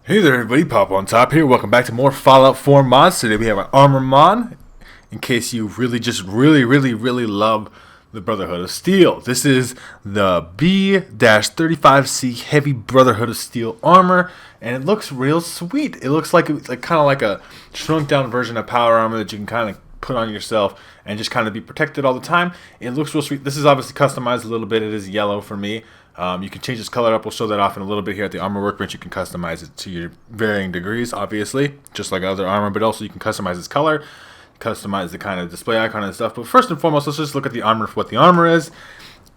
Hey there everybody, Popontop here. Welcome back to more Fallout 4 mods. Today we have an armor mod. In case you really love the Brotherhood of Steel. This is the B-35C Heavy Brotherhood of Steel armor. And it looks real sweet. It looks like kind of like a shrunk down version of power armor that you can kind of put on yourself and just kind of be protected all the time. It looks real sweet. This is obviously customized a little bit. It is yellow for me. You can change its color up. We'll show that off in a little bit here at the armor workbench. You can customize it to your varying degrees, obviously, just like other armor, but also you can customize its color, customize the kind of display icon and stuff. But first and foremost, let's just look at the armor for what the armor is.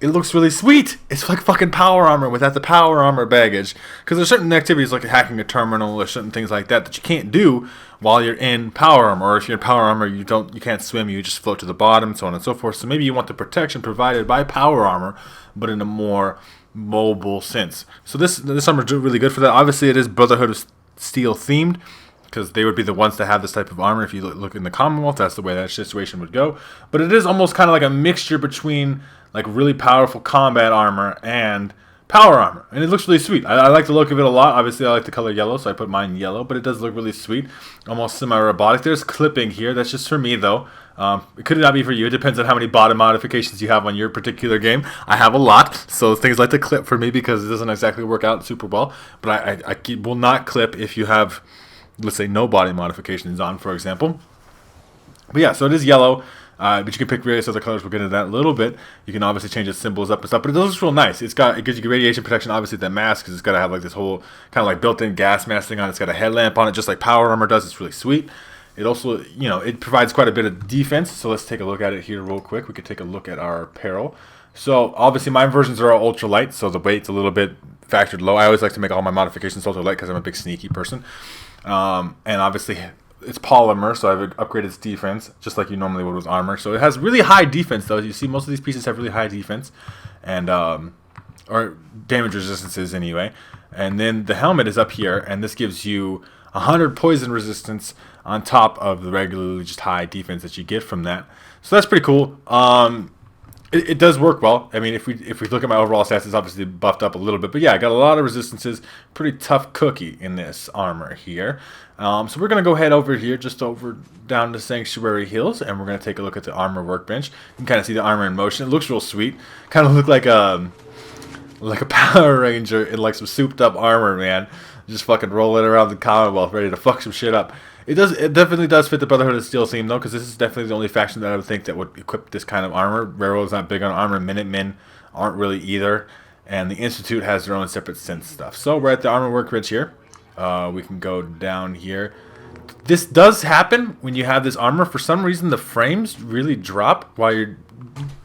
It looks really sweet. It's like fucking power armor without the power armor baggage. Because there's certain activities like hacking a terminal or certain things like that that you can't do while you're in power armor. Or if you're in power armor, you can't swim. You just float to the bottom, so on and so forth. So maybe you want the protection provided by power armor, but in a more mobile sense. So this armor is really good for that. Obviously, it is Brotherhood of Steel themed, because they would be the ones to have this type of armor. If you look in the Commonwealth, that's the way that situation would go. But it is almost kind of like a mixture between like really powerful combat armor and power armor, and it looks really sweet. I like the look of it a lot. Obviously, I like the color yellow, so I put mine yellow, but it does look really sweet, almost semi-robotic. There's clipping here. That's just for me, though. It could not be for you. It depends on how many bottom modifications you have on your particular game. I have a lot, so things like to clip for me because it doesn't exactly work out super well. But I will not clip if you have, let's say, no body modifications on, for example. But yeah, so it is yellow. But you can pick various other colors. We'll get into that in a little bit. You can obviously change its symbols up and stuff, but it looks real nice. It gives you radiation protection. Obviously, that mask, because it's got to have like this whole kind of like built-in gas mask thing on it. It's got a headlamp on it, just like power armor does. It's really sweet. It also, it provides quite a bit of defense. So let's take a look at it here real quick. We could take a look at our apparel. So obviously, my versions are all ultra light, so the weight's a little bit factored low. I always like to make all my modifications ultra light because I'm a big sneaky person. And obviously, it's polymer, so I've upgraded its defense, just like you normally would with armor. So it has really high defense, though. As you see, most of these pieces have really high defense, and or damage resistances anyway. And then the helmet is up here, and this gives you 100 poison resistance on top of the regularly just high defense that you get from that. So that's pretty cool. It does work well. I mean, if we look at my overall stats, it's obviously buffed up a little bit. But yeah, I got a lot of resistances. Pretty tough cookie in this armor here. So we're going to go head over here, just down to Sanctuary Hills, and we're going to take a look at the armor workbench. You can kind of see the armor in motion. It looks real sweet. Kind of look like a Power Ranger in like some souped up armor, man. Just fucking rolling around the Commonwealth, ready to fuck some shit up. It definitely does fit the Brotherhood of Steel theme, though, because this is definitely the only faction that I would think that would equip this kind of armor. Railroad's not big on armor. Minutemen aren't really either. And the Institute has their own separate synth stuff. So we're at the armor workbench here. We can go down here. This does happen when you have this armor. For some reason, the frames really drop while you're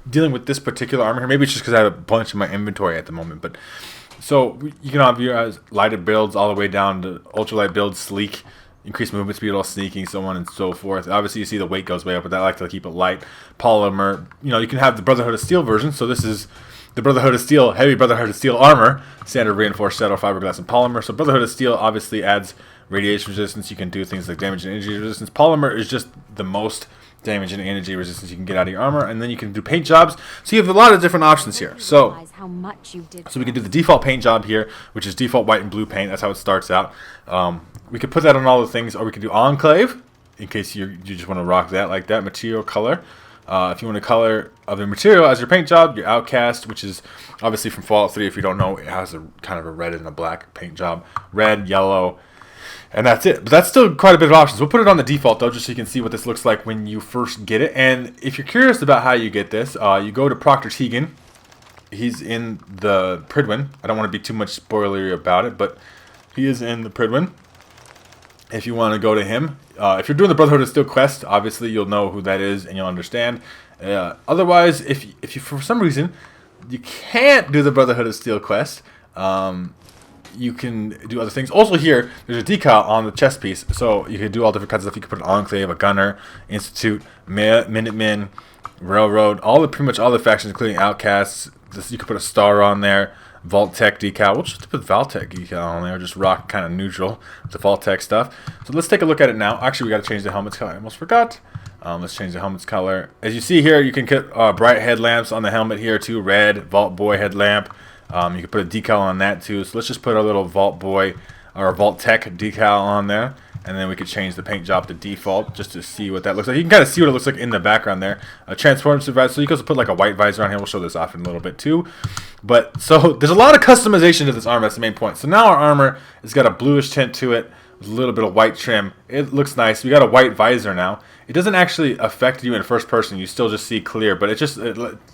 dealing with this particular armor here. Maybe it's just because I have a bunch in my inventory at the moment. But so you can have your lighted builds all the way down to ultralight builds, sleek, increased movement speed, all sneaking, so on and so forth. Obviously, you see the weight goes way up, but I like to keep it light. Polymer. You can have the Brotherhood of Steel version. So this is the Brotherhood of Steel, Heavy Brotherhood of Steel armor, standard reinforced shadow fiberglass and polymer. So Brotherhood of Steel obviously adds radiation resistance. You can do things like damage and energy resistance. Polymer is just the most damage and energy resistance you can get out of your armor, and then you can do paint jobs. So you have a lot of different options here. So we can do the default paint job here, which is default white and blue paint. That's how it starts out. We could put that on all the things, or we could do Enclave, in case you just want to rock that like that. Material color. If you want to color other material as your paint job, your Outcast, which is obviously from Fallout 3. If you don't know, it has a kind of a red and a black paint job. Red, yellow, and that's it. But that's still quite a bit of options. We'll put it on the default, though, just so you can see what this looks like when you first get it. And if you're curious about how you get this, you go to Proctor Teagan. He's in the Pridwin. I don't want to be too much spoilery about it, but he is in the Pridwin. If you want to go to him, if you're doing the Brotherhood of Steel quest, obviously you'll know who that is and you'll understand. Otherwise, if you for some reason you can't do the Brotherhood of Steel quest, you can do other things. Also here, there's a decal on the chest piece, so you can do all different kinds of stuff. You can put an Enclave, a Gunner, Institute, Minutemen, Railroad, pretty much all the factions, including Outcasts. You could put a star on there. Vault-Tec decal. We'll just put Vault-Tec decal on there. Just rock kind of neutral with the Vault-Tec stuff. So let's take a look at it now. Actually, we got to change the helmet's color. I almost forgot. Let's change the helmet's color. As you see here, you can get bright headlamps on the helmet here too. Red Vault Boy headlamp. You can put a decal on that too. So let's just put our little Vault Boy our Vault Tech decal on there. And then we could change the paint job to default just to see what that looks like. You can kind of see what it looks like in the background there. A transformative visor. So you can also put like a white visor on here. We'll show this off in a little bit too. But so there's a lot of customization to this armor. That's the main point. So now our armor has got a bluish tint to it with a little bit of white trim. It looks nice. We got a white visor now. It doesn't actually affect you in first person. You still just see clear, but it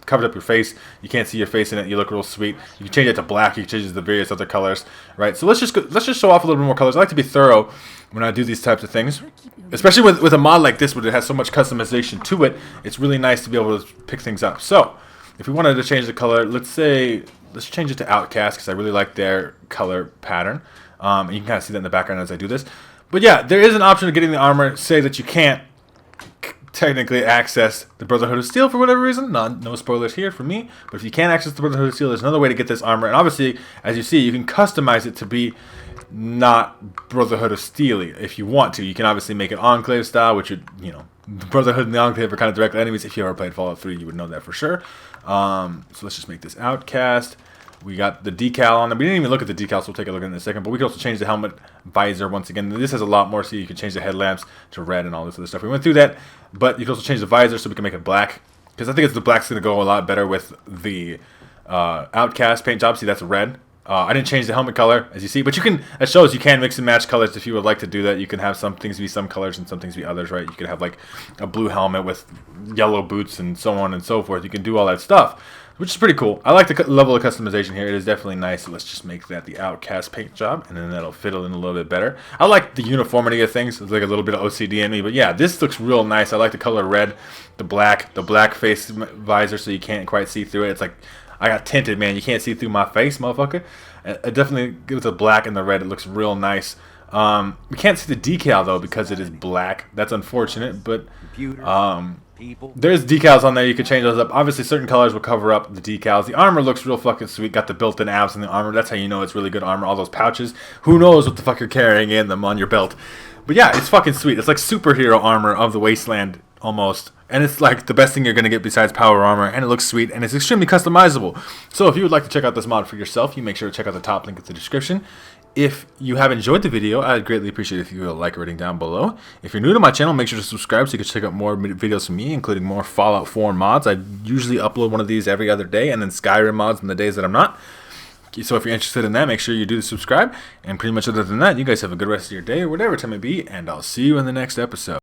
covers up your face. You can't see your face in it. You look real sweet. You can change it to black. You can change it to various other colors, right? So let's just show off a little bit more colors. I like to be thorough when I do these types of things, especially with a mod like this where it has so much customization to it. It's really nice to be able to pick things up. So if we wanted to change the color, let's change it to Outcast because I really like their color pattern. And you can kind of see that in the background as I do this. But yeah, there is an option of getting the armor. Say that you can't technically access the Brotherhood of Steel for whatever reason. No spoilers here for me. But if you can't access the Brotherhood of Steel, there's another way to get this armor. And obviously, as you see, you can customize it to be not Brotherhood of Steel if you want to. You can obviously make it Enclave style, which would, the Brotherhood and the Enclave are kind of direct enemies. If you ever played Fallout 3, you would know that for sure. So let's just make this Outcast. We got the decal on them. We didn't even look at the decals, so we'll take a look at it in a second. But we can also change the helmet visor once again. This has a lot more, so you can change the headlamps to red and all this other stuff. We went through that, but you can also change the visor so we can make it black. Because I think the black's going to go a lot better with the Outcast paint job. See, that's red. I didn't change the helmet color, as you see. But it shows you can mix and match colors if you would like to do that. You can have some things be some colors and some things be others, right? You could have like a blue helmet with yellow boots and so on and so forth. You can do all that stuff, which is pretty cool. I like the level of customization here. It is definitely nice. So let's just make that the Outcast paint job, and then that'll fit in a little bit better. I like the uniformity of things. It's like a little bit of OCD in me, but yeah, this looks real nice. I like the color red, the black face visor, so you can't quite see through it. It's like I got tinted, man. You can't see through my face, motherfucker. It definitely gives the black and the red. It looks real nice. We can't see the decal though because it is black. That's unfortunate, but there's decals on there. You can change those up. Obviously, certain colors will cover up the decals. The armor looks real fucking sweet. Got the built-in abs in the armor. That's how you know it's really good armor. All those pouches. Who knows what the fuck you're carrying in them on your belt. But yeah, it's fucking sweet. It's like superhero armor of the Wasteland almost. And it's like the best thing you're going to get besides power armor. And it looks sweet. And it's extremely customizable. So if you would like to check out this mod for yourself, you make sure to check out the top link in the description. If you have enjoyed the video, I'd greatly appreciate it if you would like rating down below. If you're new to my channel, make sure to subscribe so you can check out more videos from me, including more Fallout 4 mods. I usually upload one of these every other day, and then Skyrim mods on the days that I'm not. So if you're interested in that, make sure you do subscribe. And pretty much other than that, you guys have a good rest of your day or whatever time it may be, and I'll see you in the next episode.